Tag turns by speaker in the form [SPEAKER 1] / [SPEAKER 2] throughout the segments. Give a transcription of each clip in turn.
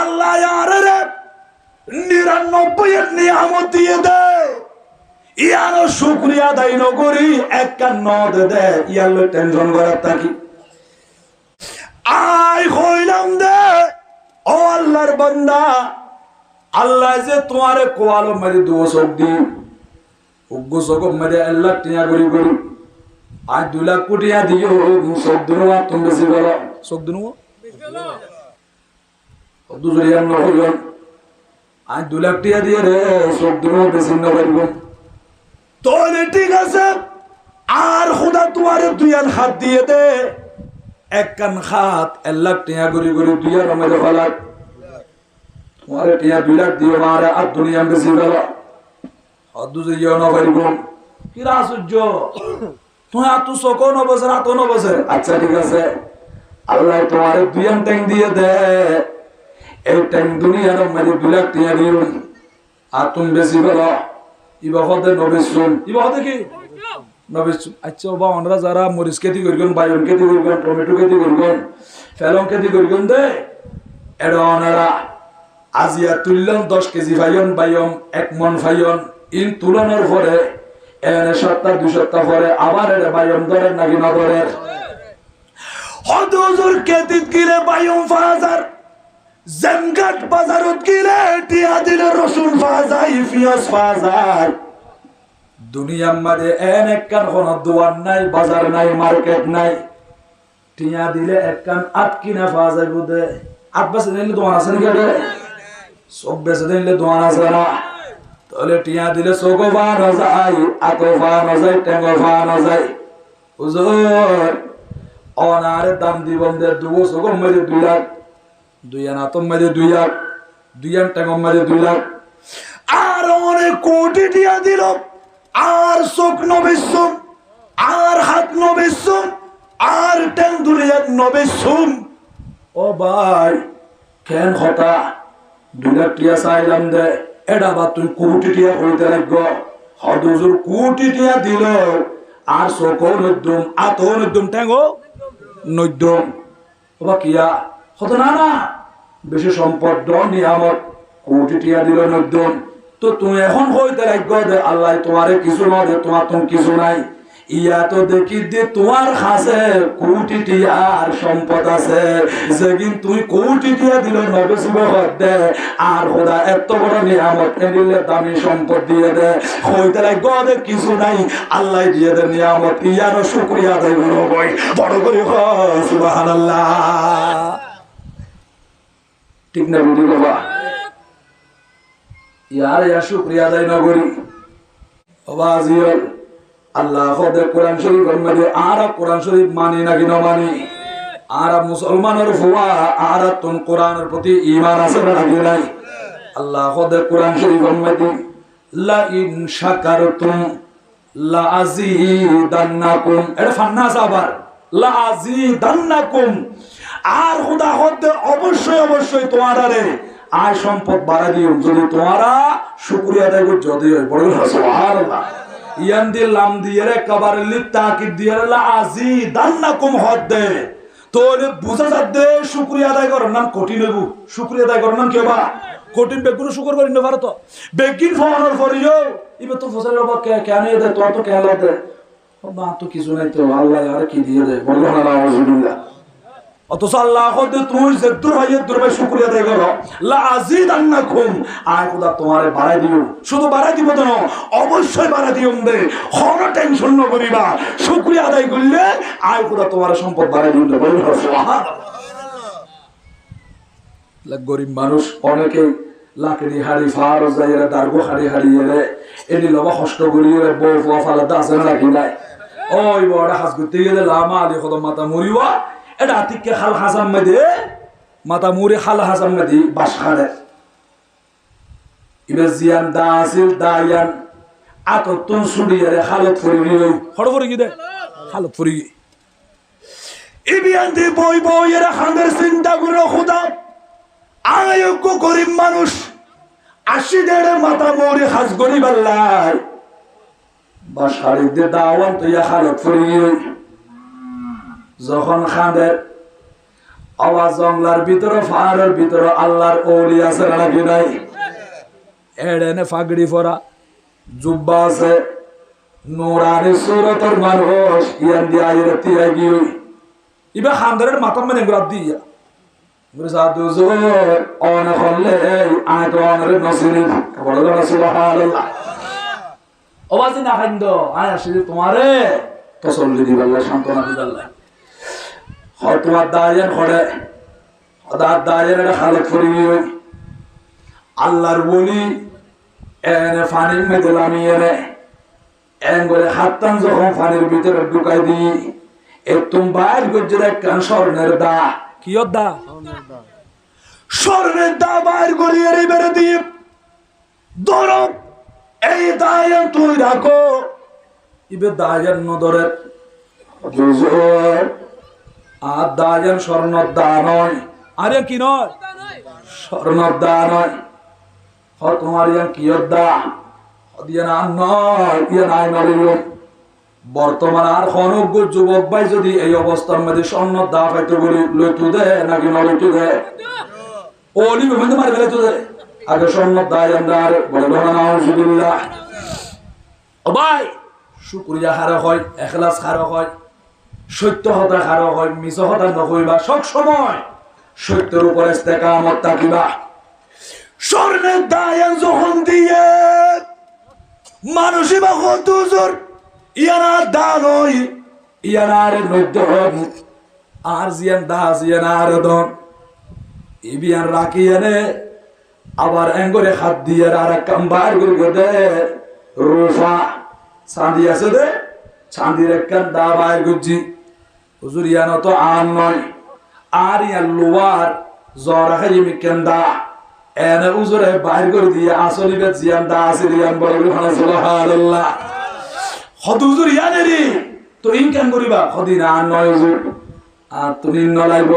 [SPEAKER 1] আল্লাহ আরে 99 নিয়ামত দিয়ে দেয়, ইয়ারও শুকরিয়া আদায় নকরি, একটা নদ দেয়, ইয়ার টেনশন করার থাকি। আই হইলাম দে ও আল্লাহর বান্দা, আল্লাহ যে তোমারে কোয়ালো মেরে দুও চোখ দি উগ্গো চোখ মেরে আল্লাহ টিয়া করি করি আজ 2 লাখ কোটিয়া দিও চোখ দিনো তুমি বেশি বলো চোখ দিনো দুজরিয়ান নহল আজ 2 লাখ টিয়া দিয়ে রে চোখ দিনো বেশি না করবো তোরে ঠিক আছে। আর খোদা তোমারে 2 হাত দিয়ে দে, এক কান হাত 1 লাখ টিয়া করি করি 2 মেরে ফেলাক তোমারে টিয়া 2 লাখ দিও মারে আর দুনিয়া বেশি বলো দুজরিয়া না করবো কি রাসুজ্জ তুই আর তু চোখ নবছর হাত নবছর। আচ্ছা ঠিক আছে, আল্লাহ তোমারে 2 ট্যাঙ্ক দিয়ে দে, এই ট্যাঙ্ক দুনিয়ার মেরে 2 লাখ টিয়া দিও আর তুমি বেশি বলো ইবাহতে নবিসুম ইবাহতে কি নবিসুম। আচ্ছা বাবা আমরা যারা মরিচ খেতি করবেন, বাইগন খেতি করবেন, টমেটো খেতি করবেন, ফেলন খেতি করবেন দে এরা ওনারা আজিয়া তুললেন 10 কেজি ভাইয়ন বাইয়ম 1 মন ভাইয়ন ইন তুলনের পরে এনে সপ্তাহ 2 সপ্তাহ পরে আবার এর বাইয়ম ধরেন নাকি না ধরেন হদুজুর খেতি কিরে বাইয়ম 5000 জমঘাট বাজারত গিলে টিয়া দিলে রসুন ফাজাই পিয়াজ ফাজাই দুনিয়ার মাঝে একখান কোনো দোয়ার নাই, বাজার নাই, মার্কেট নাই, টিয়া দিলে একখান 8 কিনা ফাজাই বুদে 8 বেচে দিলে দোয়ান আছে নাকি রে সব বেচে দিলে দোয়ান আছে না, তাহলে টিয়া দিলে চোখ ফানো যায়, আতো ফানো যায়, টেঙ্গো ফানো যায়। হুজুর অনারে দাম দিবন দে 2 চোখ মেরে 2 লাখ 2 আনা তো মেরে 2 লাখ 2 আন টেঙ্গো মেরে 2 লাখ আর অনেক কোটি টিয়া দিল আর চোখ নবেসুম আর হাত নবেসুম আর টেং দুলিয়া নবেসুম। ও ভাই কেন হতা 2 লাখ টিয়া চাইলাম দে এটা বা তুই কোটি টিয়া হইতে লাগব হদুজুর কোটি টিয়া দিল আর চোখ নদ্যম আতো নদ্যম টেঙ্গো নদ্যম ওবা কিয়া হতো না না বেশি সম্পদ নিয়ামত কোটি টিয়া দিল নদ্যম। তো তুমি এখন হইতে লাগব দে আল্লাহ তোমারে কিছু না দে, তোমার তুমি কিছু নাই, ইয়া তো দেখি দে তোমার কাছে কোটি টিয়ার সম্পদ আছে, যেদিন তুমি কোটি টিয়া দিল নবেসিব দে আর খোদা এত বড় নিয়ামত দিলে দামি সম্পদ দিয়ে দে হইতে লাগব দে কিছু নাই, আল্লাহ দিয়ে দে নিয়ামত, ইয়ারও শুকরিয়া আদায় করো ভাই বড় করে সুবহানাল্লাহ। ঠিক না বুঝি বাবা ইয়ার ইয়া শুকরিয়া আদায় না করি আল্লাহ খোদে কোরআন শরীফের মধ্যে আর কোরআন শরীফ মানি নাকি না মানি, আর মুসলমানের ফুয়া আর তুন কোরআনের প্রতি ঈমান আছে নাকি নাই। আল্লাহ খোদে কোরআন শরীফের মধ্যে লা ইন শাকারতুম লা আযীদান্নাকুম এর ফান্নাস আবার লা আযীদান্নাকুম আর খোদা খোদে অবশ্যই অবশ্যই তোমারে আর সম্পদ বাড়া দিও যদি তোমরা শুকরিয়া আদায় করো, যদি হয় বড় সুবহানাল্লাহ ইয়ান দিলাম দিয়ে রে কবার লিতাকিদ দিয়ে লা আযীদান্নাকুম হদে তোরে বুঝা যাচ্ছে শুকরিয়া আদায় করার নাম কঠিন হইব, শুকরিয়া আদায় করার নাম কি বা কঠিন বেগুন শুকর করি না পারতো বেগিন ফোনের পরিও ইবে তো ফসলের বাবা কেন দে তোর তো কেন দে না তো কিছু নাই তো আল্লাহ আর কি দিয়ে দেয় বললো না আউযুবিল্লাহ। অথচ আল্লাহ খোদে তুই যে দূর ভাই শুকরিয়া আদায় করো লা আযীদান্নাকুম আর খোদা তোমারে বাড়াই দিও, শুধু বাড়াই দিব তো না অবশ্যই বাড়াই দিও দে কোনো টেনশন না করিবা, শুকরিয়া আদায় করলে আর খোদা তোমার সম্পদ বাড়াই দিও বলুন সুবহানাল্লাহ। গরিব মানুষ অনেকে লাকড়ি হাড়ি ফার যাইরা দারগো হাড়ি হাড়িয়ে রে এডি লবা কষ্ট করিয়ে রে বউ ফুয়া ফালাতে আছে নাকি নাই ওই বড় হাস করতে গেলে লামা আলি খোদা মাথা মরিবা এটা আতিককে খাল হাসাম মেদে মাথা মুড়ি খাল হাসাম মেদি বাস খাড়ে ইবে জিয়ান দা আসিল দায়ান আততুন সুড়িয়ারে খালত ফরিগি হড় ফরিগি দে খালত ফরিগি ইবিয়ান দি বই বই এর খানের চিন্তা করে খোদা আয়োগ্য গরিব মানুষ 80 মাথা মুড়ি হাস গরিব আল্লাহ বাস খাড়ি দে দাওয়ান তো ইয়া খালত ফরিগি যখন খাঁদের আওয়াজ জঙ্গলার ভিতরে পাহাড়ের ভিতরে আল্লাহর ওলি আছে নাকি নাই? এড়েনে ফাগড়ি পরা জুব্বা আছে, নুরানি সুরতের মানুষ ইয়ান দিয়া আইরে তিয়া গিয়ে ইবা খানদারের মাথা মানে গুরাত দিয়া সাধু জোর অনে করলে আয় তো অনের নসিনি বড় বড় সুবহানাল্লাহ। আওয়াজি না খাইন্দ আয় আসি তোমারে তসল্লি দিবাল্লাহ, সান্ত্বনা দিবাল্লাহ। হয় তোমার দায়ান করে হদার দায়ান এটা খালেক করি আল্লাহর বলি এনে ফানির মেয়েদের আমি এনে এন করে হাতটান যখন ফানির ভিতরে ঢুকাই দিই একদম বাইর করছে কান স্বর্ণের দা কি দা স্বর্ণের দা বাইর করি এর বেড়ে দিয়ে ধরো এই দায়ান তুই রাখো ইবে দায়ান নদরের আর দায়ান স্বর্ণর দা নয়, আরে কি নয় স্বর্ণর দা নয়। তোমার ইয়ান কি দা বর্তমান আর অনজ্ঞ যুবক ভাই যদি এই অবস্থার মধ্যে স্বর্ণ দা পাইতে বলি লইতু দে নাকি নলইতু দে ওলি বিভিন্ন মারি ফেলে তো দে আগে স্বর্ণ দায় আমরা আর বলে নাউজুবিল্লাহ। ও ভাই শুকরিয়া হারা হয়, এখলাস হারা হয়, সত্য হতা হারা হয়, মিছ হতা নকইবা, সব সময় সত্যের উপর ইস্তেকামত থাকিবা। স্বর্ণের দায়ান যখন দিয়ে মানুষই বা কত জোর ইয়ানার দান হই ইয়ানার নৈদ্যন আর জিয়ান দা জিয়ানার দন ইবিয়ান রাখি এনে আবার এঙ্গরে হাত দিয়ে আর এক কাম বার করে দে রুফা চাঁদি আছে দে চাঁদির এক কান দা বাইর করছি হুজুর ইয়ান তো আন নয় আর ইয়ান লোয়ার জ্বর খাই মিকেন দা এনে উজরে বাইর করে দিয়ে আসলি বেদ জিয়ান দা আসিল ইয়ান বলে সুবহানাল্লাহ। হদ হুজুর ইয়ানেরি তো ইন কেন করিবা হদিন আর নয় হুজুর আর তুমি নলাইব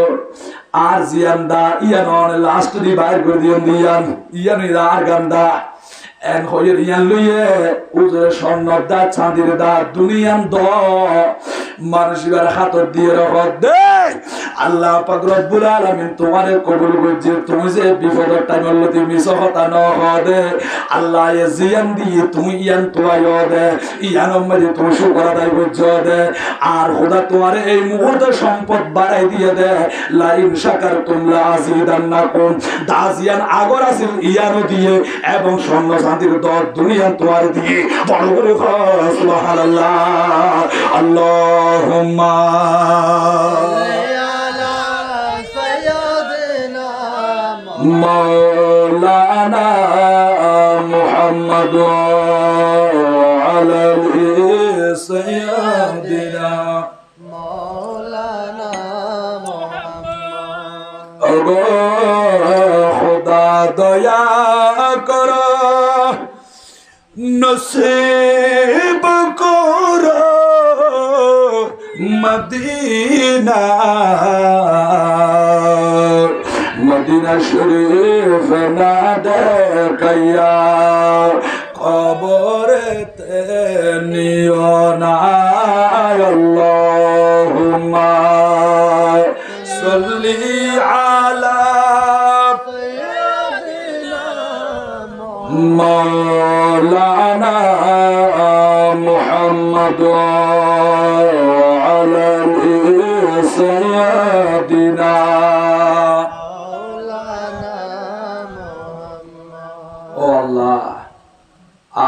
[SPEAKER 1] আর জিয়ান দা ইয়ান অন লাস্ট দি বাইর করে দিয়ন দিয়ান ইয়ান আর গান্দা এন হইর ইয়ান লইয়ে উজরে স্বর্ণর দা চাঁদির দা দুনিয়ান দ মানুষের হাতর দিয়ে রাখ দে আল্লাহ পাক রব্বুল আলামিন তোমারে কবুল করছে। তুমি যে বিপদের টাইমের লতি মিছ হতা ন দে আল্লাহ এ জিয়ান দিয়ে তুমি ইয়ান তোয়াই দে ইয়ান মধ্যে তুমি শুকর আদায় করছো দে আর খোদা তোমারে এই মুহূর্তে সম্পদ বাড়াই দিয়ে দে লা ইন শাকারতুম লা আযীদান্নাকুম দা জিয়ান আগর আছিল ইয়ানও দিয়ে এবং স্বর্ণ চাঁদির দর দুনিয়ান তোমারে দিয়ে বড় করে সুবহানাল্লাহ। আল্লাহুম্মা مولانا محمد على سيدنا مولانا محمد خدا دیا کرو نصیب کرو مدینہ মদিনা শরীফ না দেখাইয়া কবরেতে নিও না আল্লাহুম্মা সাল্লি আলা সাইয়্যিদিনা মাওলানা মুহাম্মদ আলা সাইয়্যিদিনা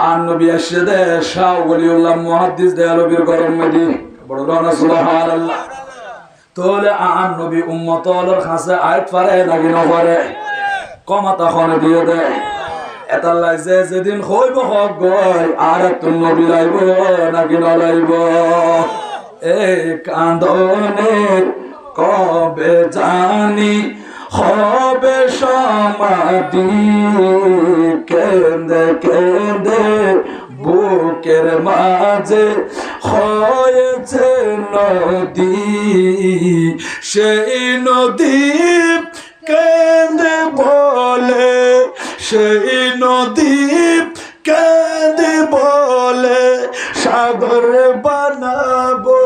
[SPEAKER 1] আর নবী আশহাদে শাহ ওলিউল্লাহ মুহাদ্দিস দেয়ালবীর গরম মদি বড় রানা সুবহানাল্লাহ। তোলে আর নবী উম্মতর কাছে আয়াত পারে নাকি না পারে কমাতা খনে দিয়ে দে এতাল্লাই যে যেদিন হইব হক গয় আর তুম নবী লাইব নাকি না লাইব এই কান্দনে কবে জানি হবে সমাধি কেন্দে কেন্দে বুকের মাঝে হয়েছে নদী সেই নদী কেন্দে বলে সেই নদী কেন্দে বলে সাগর বানাবো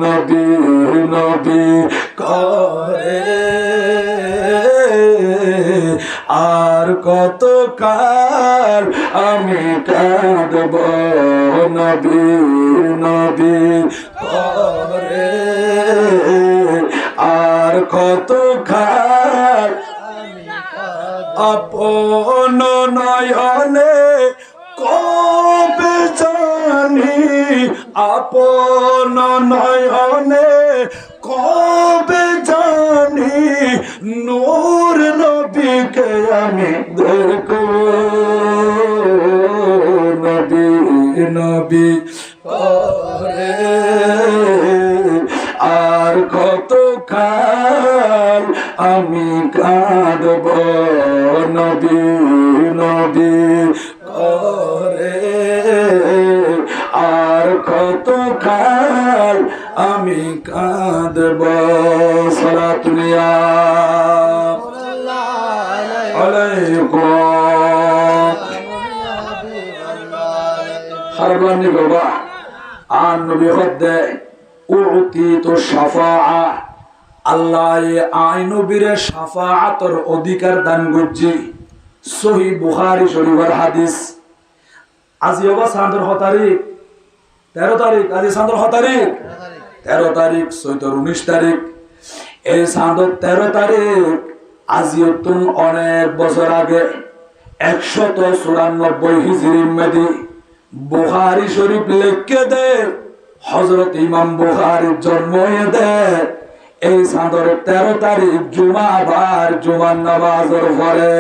[SPEAKER 1] নবী নবী কত কাল আমি কাঁদব নবী নবী করে, আর কত কাল আপন নয়নে কবে জানি, আপন নয়নে কবে জানি নূর নবীকে আমি দেখব নবী নবী করে, আর কত কাল আমি কাঁদব নবী নবী করে, আর কত কাল আমি কাঁদব। সালাতুল্লাহ আলাইকুম হারবানি বাবা আর নবী হদ্দে উতিতু শাফাআ, আল্লাহ আই নবীর শাফাআতর অধিকার দান করছি। সহিহ বুখারী শরীফের হাদিস। আজি ওবা সান্দর তারিখ 13 তারিখ, আজি সান্দর তারিখ 13 তারিখ, চৈতর 19 তারিখ, এই সান্দর 13 তারিখ আজিয়তুন অনেক বছর আগে 194 হিজরি মেদি বুখারী শরীফ লিখে দে হযরত ইমাম বুখারীর জন্ম দে এই চাঁদর 13 তারিখ জুমাবার জুমার নামাজের পরে।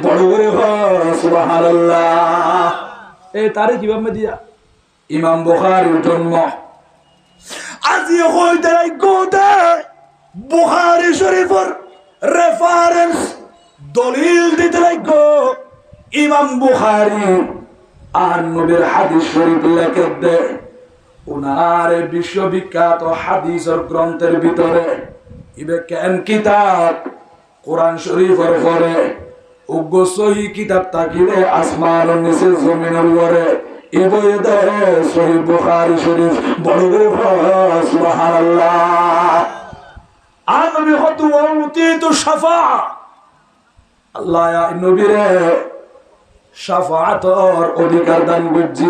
[SPEAKER 1] বড় করে সুবহানাল্লাহ। এই তারিখ কিভাবে দিয়া ইমাম বুখারীর জন্ম। আজি হইতে গোদে বুখারী শরীফের রেফারেন্স দলিল দিতে লাগো ইমাম বুখারী আর নবীর হাদিস শরীফ লেখে দে। উনার বিশ্ববিখ্যাত হাদিসের গ্রন্থের ভিতরে ইবে কেন কিতাব কোরআন শরীফের পরে উগ্র সহি কিতাব থাকিলে আসমানের নিচে জমিনের উপরে ইবে দে সহিহ বুখারী শরীফ। বড় করে সুবহানাল্লাহ। আর নবী হতু উতিতু শাফাআ, আল্লাহ ইয়া নবীরে শাফাআতর অধিকার দান করছি।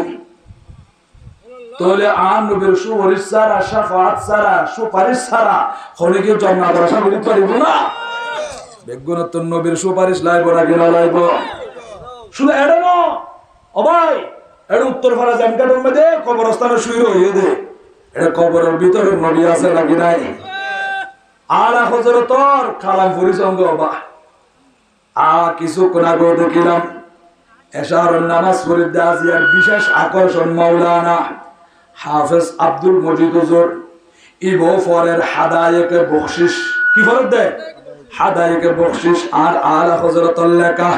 [SPEAKER 1] তাহলে আর নবীর সুপারিশ ছাড়া, শাফাআত ছাড়া, সুপারিশ ছাড়া হলে কি জান্নাতের আশা করতে পারিব না? বেগুনত নবীর সুপারিশ লাইব না কিনা লাইব? শুধু এড়ে না ও ভাই, এড়ে উত্তর ফারা জামকাটের মধ্যে কবরস্থানে শুয়ে হইয়ে দে, এটা কবরের ভিতরে নবী আছে নাকি নাই? আলা হযরতর কালাম পরিসঙ্গ বা কিছুক্ষণ আগে দেখিলাম এশারের নামাজ পড়িতে আজিয়ার বিশেষ আকর্ষণ মাওলানা হাফেজ আব্দুল মজিদ হুজুর ইবো ফরের হাদায়েকে বখশিশ কি ফরত দেয়? হাদায়েকে বখশিশ। আর আলা হযরতুল লেখা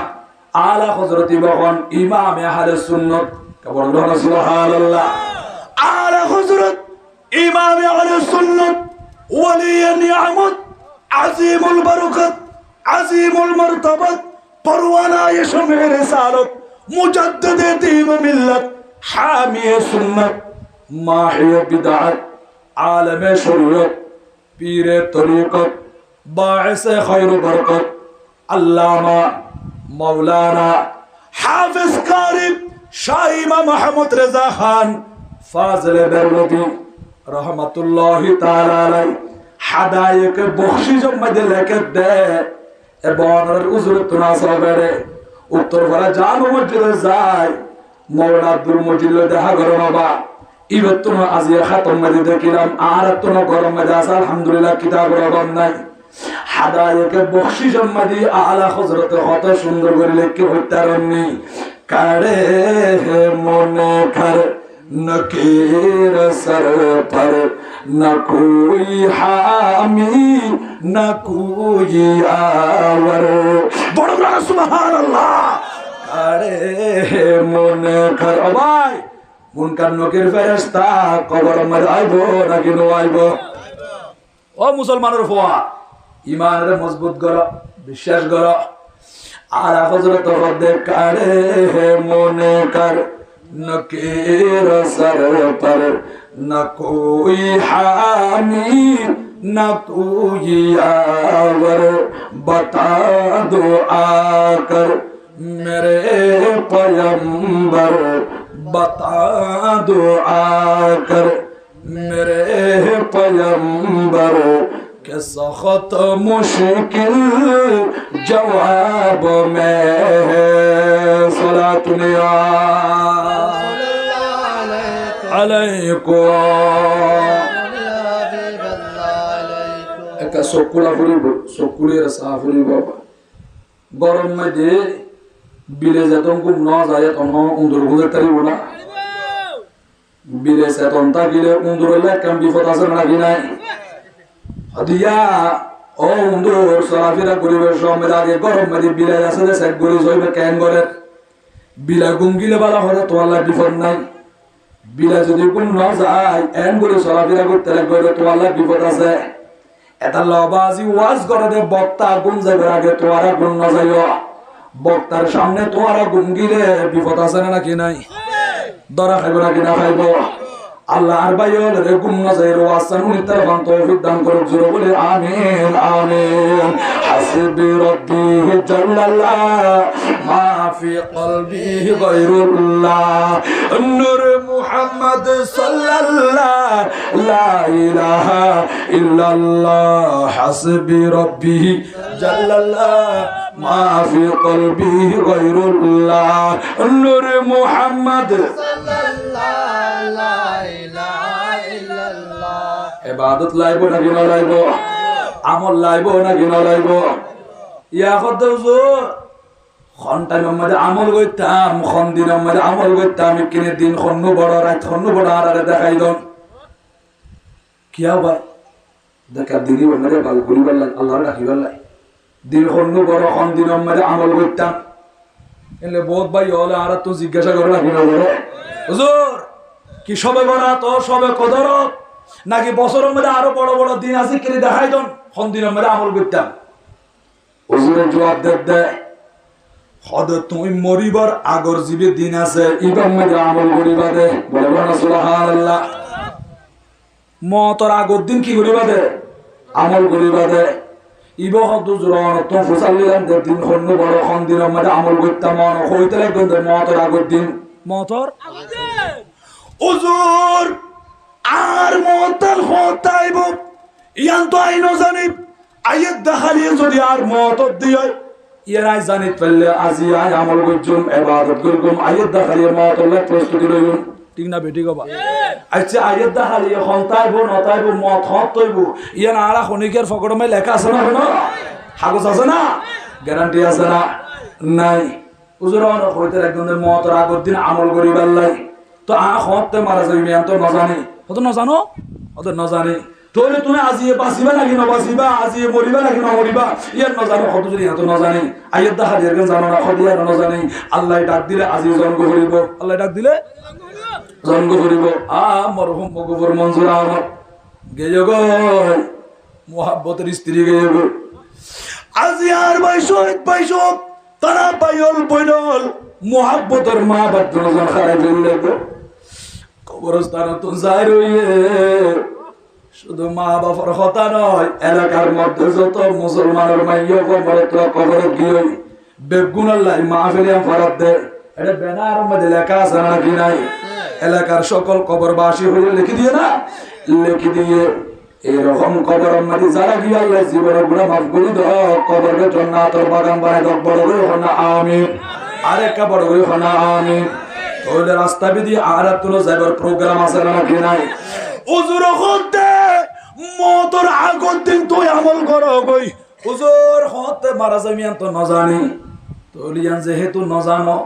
[SPEAKER 1] আলা হযরত ইবন ইমাম আহলে সুন্নাত বলুন সুবহানাল্লাহ। আলা হযরত ইমাম আহলে সুন্নাত ওয়ালি নিয়ামত আজিমুল বারাকাত আজিমুল মারতাবাত পরওয়ানা ইশমে রিসালাত মুজাদ্দিদে দ্বীন ও মিল্লাত হামিয়ে সুন্নাত মাহিয়ে বিদআত আলেমে শরীয়ত পীরে তরিকত বাঈসে খায়র বরকত আল্লামা মাওলানা হাফেজ কারি শাহ ইমাম মাহমুদ রেজা খান ফাজলে বেরলভী রহমাতুল্লাহি তাআলা আলাইহি হাদায়েকে বখশিশের মধ্যে লেখে দেয় এবং উজরত নাসবেরে উত্তর পাড়া জামে মসজিদে যায় মওলানা আব্দুল মজিদ দেখা করো বাবা ইবতুন আজিয়া খাতম মধ্যে দেখিলাম আর তুন গরম মধ্যে আছে আলহামদুলিল্লাহ কিতাবের অভাব নাই। হাদায়েকে বখশিশের মধ্যে আলা হযরত কত সুন্দর করে লিখে হইতারনি কারে মনে কর नकीर सर पर न कोई हामी न कोई आवर। बड़ बड़ा सुभान अल्लाह। अरे मने कर भाई मुनकर नकीर फेरेस्ता कबर में आइबो नाकि नो आइबो? ओ मुसलमाনের ফোয়া ঈমানের মজবুত করো, বিশ্বাস করো। আর হযরত হদে কারে মনে কর नकीर सर पर न कोई हामी ना तू यावर बता दो आकर मेरे पैगंबर बता दो आकर मेरे पैगंबर के सख्त मुश्किल जवाब में है सलातुल्लाह अलैकुम एक सकुला ফুরিব সকুলের সাহ ফুরিব গরম মধ্যে বিলে যেতন খুব ন যায় তখন উন্দর গুজে তারিব না বিলে যেতন থাকিলে উন্দরের কাম বিপদ আছে নাকি নাই দিয়া ও উন্দর চলাফেরা করিবার সময় আগে গরম মধ্যে বিলে আছে যে সেট গরি যাইবে কেন করে বিলা গুঙ্গিলে বালা হলে তোমার বিপদ নাই বিলা যদি কোন ন যায় এন করে চলাফেরা করতে লাগবে তোমার বিপদ আছে এটা লবাজি ওয়াজ করে দে বক্তা গুম যাবে আগে তোমার গুণ ন যাইও বক্তার সামনে তোমার গুঙ্গিলে বিপদ আছে নাকি নাই দরা খাইব নাকি না খাইব আল্লাহ আর বাইল রে গুম ন যাই রো আসান উনি তার বান তৌফিক দান করুক জোরে বলে আমিন আমিন হাসবি রব্বি জাল্লাল্লাহ মা ফি কলবি গায়রুল্লাহ নূর মুহাম্মদ সাল্লাল্লাহ লা ইলাহা ইল্লাল্লাহ হাসবি রব্বি জাল্লাল্লাহ মা ফি কলবি গায়রুল্লাহ নূর মুহাম্মদ সাল্লাল্লাহ লা ইলাহা ইল্লাল্লাহ ইবাদত লাইব নাকি না লাইব আমল লাইব নাকি না লাইব ইয়া কত হুজুর ঘন্টার মধ্যে আমল করতাম খন দিনের মধ্যে আমল করতাম কিনে দিন খন্ন বড় রাত খন্ন বড় আর দেখাই দন কি ভাই দেখা দিনই বলে বাল গুলি বললেন আল্লাহ রাখি বললাই দিন খন্ন বড় খন দিনের মধ্যে আমল করতাম এলে বহুত ভাই হলে আর তো জিজ্ঞাসা করে রাখি না বলে হুজুর কি সবে বরাত ও সবে কদরত নাকি বছরের মধ্যে আরো বড় বড় দিন আছে কিনে দেখাই দন খন দিনের মধ্যে আমল করতাম হুজুরের জবাব দেয় হদ তুমি মরিবার আগর জীবে দিন আছে ইবাম মধ্যে আমল করিবা দে বলে না সুবহানাল্লাহ মতর আগর দিন কি করিবা দে আমল করিবা দে ইবা হদ জুরান তো ফুসালিলাম দে দিন খন্ন বড় খন দিনের মধ্যে আমল করতাম মন হইতে লাগবে দে মতর আগর দিন মতর হুজুর আর মতর হতাইব ইয়ান তো আইনো জানি আয়াত দেখালিয়ে যদি আর মতর দিয় ইয়ারাই জানিত পারলে আজি আয় আমল করছুন ইবাদত করকুম আয়াত দেখালিয়ে মতর প্রস্তুতি রইন ঠিক না বেটি গবা আচ্ছা আয়াত দেখালিয়ে হতাইব নতাইব মত হতইব ইয়ান আরা খনিকের ফকড়মে লেখা আছে না কোনো কাগজ আছে না গ্যারান্টি আছে না নাই হুজুর আর হইতে একদম মতর আগর দিন আমল করিবার লাই তো আ হতে মারা যাইবে আমি তো না জানি হতো না জানো ওদের না জানি তোলে তুমি আজিয়ে বাঁচিবা নাকি না বাঁচিবা আজিয়ে মরিবা নাকি না মরিবা ইয়ার না জানো কত যদি এত না জানি আয়াত দেখালিয়ে জানো না খদিয়া না জানি আল্লাহ ডাক দিলে আজি জন্ম করিব আল্লাহ ডাক দিলে জন্ম করিব মরহুম মগবর মঞ্জুর আহমদ গেয়ে গো মোহাব্বতের স্ত্রী গেয়ে গো আজি আর বাইশ তারা পাইল পইল মোহাব্বতের মা বাদ্রজন খারাই ফেললে গো কবরস্থান তো যাই রইয়ে শুধু মা বাবার কথা নয় এলাকার মধ্যে যত মুসলমানের মাইয়া কবরে তো কবরে গিয়ে বেগুনার লাই মা ফেলিয়া ফরাত দে এটা ব্যানার মধ্যে লেখা আছে নাকি নাই এলাকার সকল কবরবাসী হয়ে লিখে দিয়ে না লিখে দিয়ে এরকম কবর মধ্যে যারা গিয়ে আল্লাহ জীবনের গুণা মাফ করে দাও কবরের জন্য তোর বাগান বানাই দাও বড় করে হো না আমিন আরেকটা বড় করে হো না আমিন তাহলে রাস্তা বেদি আর তুলো যাইবার প্রোগ্রাম আছে নাকি নাই হুজুর হতে মতর আগর দিন তুই আমল করো গই হুজুর হতে মারা যাবি তো না জানি তোলিয়ান যেহেতু না জানো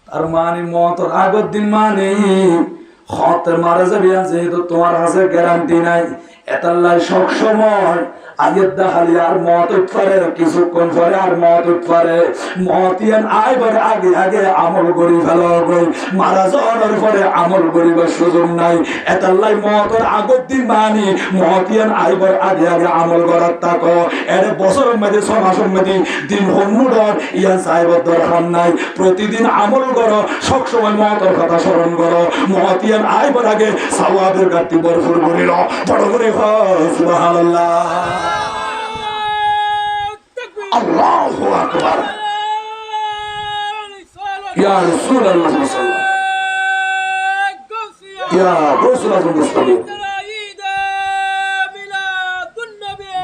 [SPEAKER 1] তার মানে মতর আগর দিন মানে হতে মারা যাবি যেহেতু তোমার কাছে গ্যারান্টি নাই এতাল্লাই সব সময় আয়াত দেখালি আর মত উঠপারে কিছুক্ষণ পরে আর মত উঠপারে মতিয়ান আইবার আগে আগে আমল করি ফেলা গই মারা যাওয়ার পরে আমল করিবার সুযোগ নাই এতাল্লাই মতের আগর দিন মানি মতিয়ান আইবার আগে আগে আমল করার তাকো এর বছরের মধ্যে 6 মাসের মধ্যে দিন হন্নুডর ইয়ান সাহেবের দরকার নাই প্রতিদিন আমল করো সব সময় মতের কথা স্মরণ করো মতিয়ান আইবার আগে সাওয়াবের গাতি ভরপুর করিল বড় করে সুবহানাল্লাহ আল্লাহু আকবার ইয়া রাসূলুল্লাহ সাল্লাল্লাহু ইয়া রাসূলুল্লাহ সাল্লাল্লাহু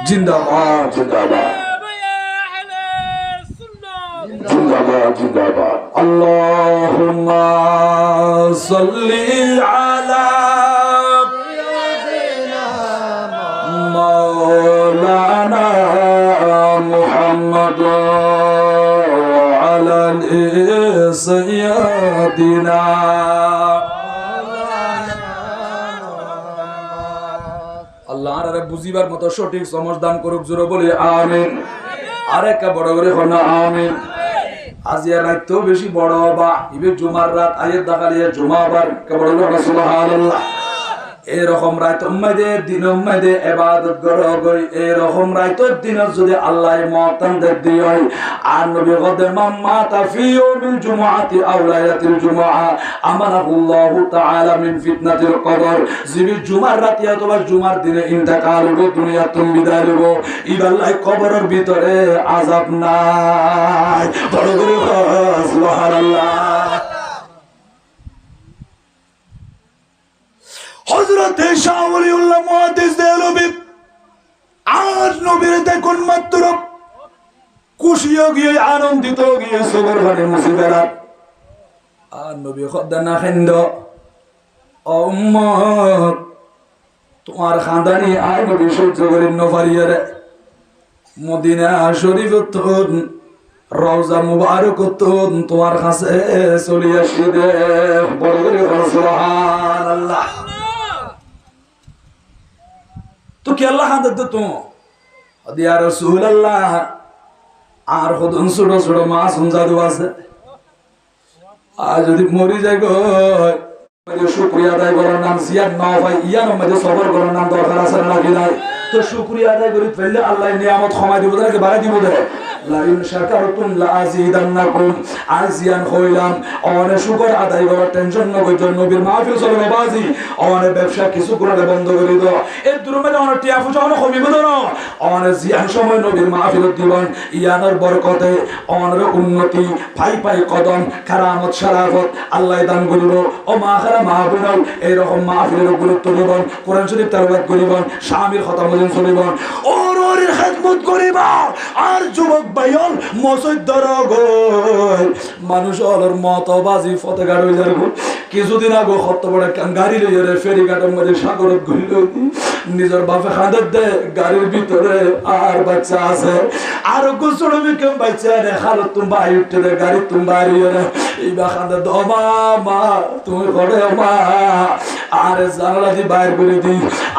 [SPEAKER 1] জিন্দাবাদ জিন্দাবাদ জিন্দাবাদ জিন্দাবাদ আল্লাহুম্মা সাল্লি আলা মাওলানা মুহাম্মদ ওয়া আলা আলি সাইয়্যিদিনা আল্লাহ আরে বুঝিবার মতো সঠিক সমঝ দান করুক জোরে বলি আমিন আরেকটা বড় করে হনা আমিন আজিয়া রাত তো বেশি বড় বা ইবে জুমার রাত আয়ের দাখালিয়া জুমা বার কেবল সুবহানাল্লাহ এরকম রাত উম্মদে দিন উম্মদে ইবাদত করো গই এরকম রাত দিন যদি আল্লাহ মওতান দেই হয় আর নবী কদমা মাতা ফি ইয়াউমিল জুমআতি আও লাইলাতিল জুমআ আমানাহুল্লাহু তাআলা মিন ফিতনাতিল কবর জিবি জুমার রাতে অথবা জুমার দিনে ইন্তেকাল হবে দুনিয়া তুমি বিদায় লব ইবাল্লাহ কবরের ভিতরে আযাব নাই বড় করে সুবহানাল্লাহ হযরতে শাহ ওলিউল্লাহ মুহাদ্দিস দেহলভী আর নবীর দেখুন মাত্র খুশিও গিয়ে আনন্দিত গিয়ে সবর মানে মুসিবত আর নবী খোদা না খেন্দ উম্মত তোমার খানদানি আর নবী সহ্য করেন নফারিয়ার মদিনা শরীফত রওজা মুবারকত তোমার কাছে চলে আসি দে বড় করে সুবহানাল্লাহ তো কি আল্লাহ হাদত তো ইয়া রাসূলুল্লাহ আর খুদন ছোট ছোট মাসুম জাদু আছে আর যদি মরি যায় গো শুকরিয়া আদায় করার নাম জিয়াদ না হয় ইয়ার মধ্যে সবর করার নাম দরকার আছে না কি নাই তো শুকরিয়া আদায় করি ফেললে আল্লাহ নিয়ামত ক্ষমা দিব নাকি বাড়াই দিব দে লা ইন শাকারতুম লা আযীদান্নাকুম আজিয়ান হইলাম অনে শুকর আদায় করার টেনশন নগর জন্য নবীর মাহফিল চলে বাজি অনে ব্যবসা কিছু করে বন্ধ করে দাও এই দুরমে অনে টিয়া ফুজা অনে কমিবে না অনে জিয়ান সময় নবীর মাহফিল দিবেন ইয়ানোর বরকতে অনের উন্নতি পাই পাই কদম কারামত শরাফত আল্লাহ দান করিব ও মা খারা মাহবুব এই রকম মাহফিলের গুরুত্ব দিবেন কোরআন শরীফ তেলাওয়াত করিবেন শামিল খতম চলিবেন ওরের খেদমত করিবা আর যুবক ভাইয়ন মসজিদ দরগল মানুষ অলর মতবাজি ফতেগাড় হই যার কিছুদিন আগে কত বড় গাড়ি লইরে ফেরিঘাটের মধ্যে সাগরত ঘুরল নিজের বাপে খাঁদের দে গাড়ির ভিতরে আর বাচ্চা আছে আর গুছড়বি কেম বাচ্চা রে খালত তুমি বাই উঠতে দে গাড়ি তুমি বাড়ি রে এইবা খাঁদের দো মা তুমি ঘরে মা আর জানালা দি বাইর করে দি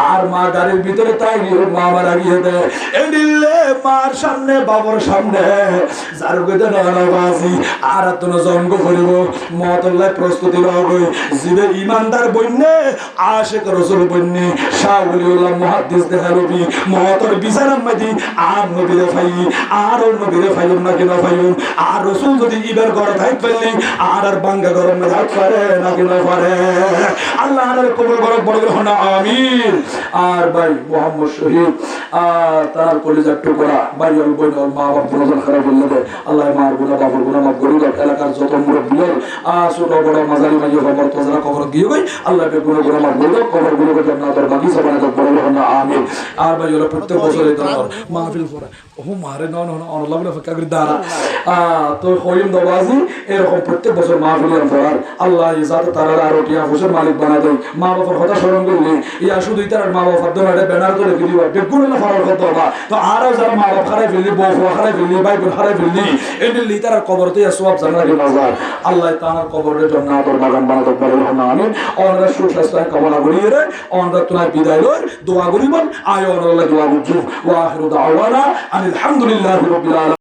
[SPEAKER 1] আর মা গাড়ির ভিতরে তাই মা মারা গিয়ে দে এদিলে মার সামনে বাবার সামনে যার গেতে নামাজি আর তো জঙ্গ করিব মতল্লাহ প্রস্তুতি লগই জিবে ইমানদার বন্যে আশিক রাসূল বন্যে শাহ ওলিউল্লাহ মুহাদ্দিস দেহলভী মতর বিচারাম মাদি আর নবীরে ফাই আর নবীরে ফাইম না কেন ফাইম আর রাসূল যদি ইবার ঘর থাইত ফেললি আর বাঙ্গা গরম মে হাত পারে না কেন পারে আল্লাহ আর কবুল করক বড় করে হনা আমিন আর ভাই মুহাম্মদ শহীদ আর তার কলিজার টুকরা ভাই ওর বোন ওর মা বাবা গুনাহ খারাপ বললে আল্লাহ মার গুনাহ বাবার গুনাহ মাফ করে দাও এলাকার যত মুরব্বি আর ছোট বড় মাঝারি ভাই খবর তো যারা কবর দিয়ে গই আল্লাহ কে গুনাহ মাফ করে দাও কবর গুলো জান্নাতের বাগিচা বানায় দাও বড় হনা আমিন আর ভাই ওরা প্রত্যেক বছর এই ধরনের মাহফিল করে ও মারে না না আল্লাহ বলে ফাঁকা করে দাঁড়া তো কইম দবাজি এরকম প্রত্যেক বছর মাহফিলের পর আল্লাহ ইজাত তারা আর টিয়া হোসেন মালিক বানায় দেয় মা বাবার কথা স্মরণ করলে ইয়া শুধুই তার মা বাবার দোনো এটা ব্যানার করে দিবা বেগুন না ফারার কথা বা তো আরো যারা মা বাবা খারাপ ফেললি বউ খারাপ ফেললি ভাই বোন খারাপ ফেললি এমনি তার কবরতে সওয়াব জান্নাতে মাজার আল্লাহ তাআলার কবরের জন্য আদর বাগান বানাতে পারে না আমি অনরা সুস্বাস্থ্য কামনা করি রে অনরা তোমার বিদায় লই দোয়া করিবেন আয় অনরা দোয়া বুঝু ওয়া আখিরু দাওয়ানা আলহামদুলিল্লাহি রাব্বিল আলামিন।